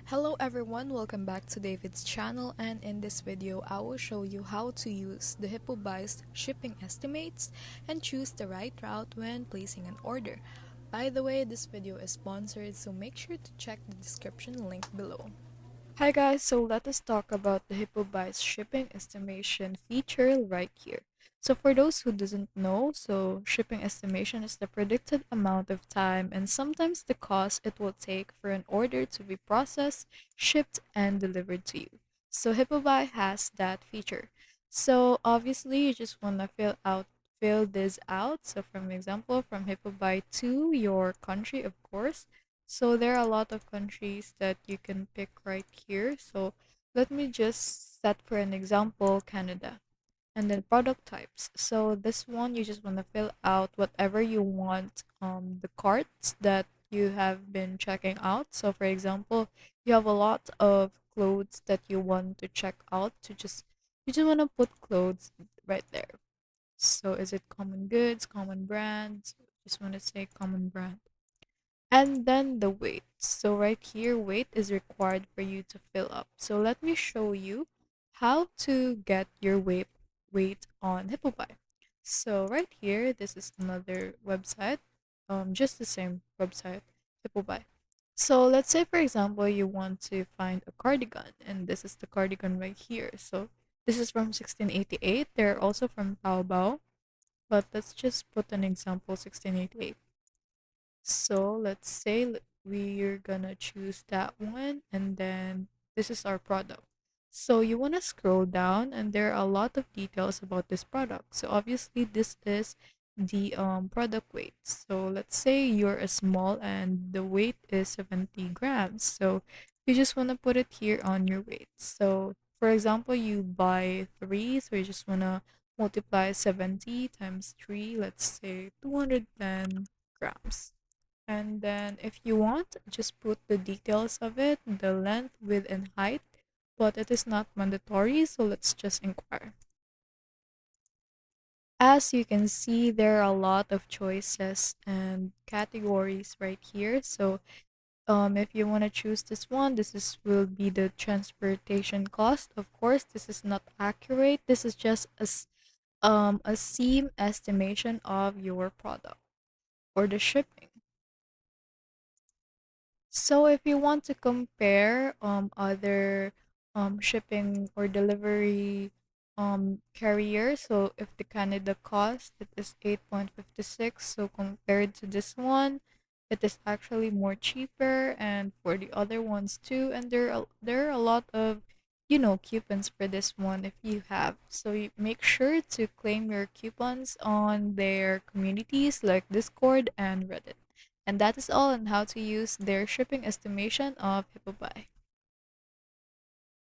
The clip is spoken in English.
Hello everyone, welcome back to David's channel, and in this video I will show you how to use the Hipobuy's shipping estimates and choose the right route when placing an order. By the way, this video is sponsored, so make sure to check the description link below. Hi guys, so let us talk about the Hipobuy shipping estimation feature right here. So for those who doesn't know, so shipping estimation is the predicted amount of time and sometimes the cost it will take for an order to be processed, shipped, and delivered to you. So Hipobuy has that feature. So obviously you just want to fill this out. So from example, from Hipobuy to your country, of course. So there are a lot of countries that you can pick right here. So let me just set for an example Canada. And then product types. So this one you just want to fill out whatever you want the carts that you have been checking out. So for example, you have a lot of clothes that you want to check out to just you just want to put clothes right there. So is it common goods, common brands? Just want to say common brand. And then the weight. So right here, weight is required for you to fill up. So let me show you how to get your weight on Hipobuy. So right here, this is another website, just the same website, Hipobuy. So let's say, for example, you want to find a cardigan, and this is the cardigan right here. So this is from 1688. They're also from Taobao, but let's just put an example, 1688. So let's say we're gonna choose that one, and then this is our product. So you want to scroll down and there are a lot of details about this product. So obviously this is the product weight. So let's say you're a small and the weight is 70 grams. So you just want to put it here on your weight. So for example, you buy 3, so you just want to multiply 70 times 3, let's say 210 grams. And then if you want, just put the details of it, the length, width, and height, but it is not mandatory, so let's just inquire. As you can see, there are a lot of choices and categories right here. So if you want to choose this one, will be the transportation cost. Of course, this is not accurate. This is just a seam estimation of your product or the shipping. So if you want to compare other shipping or delivery carriers, so if the Canada cost it is 8.56, so compared to this one, it is actually more cheaper, and for the other ones too, and there are a lot of coupons for this one if you have. So you make sure to claim your coupons on their communities like Discord and Reddit. And that is all on how to use their shipping estimation of Hipobuy.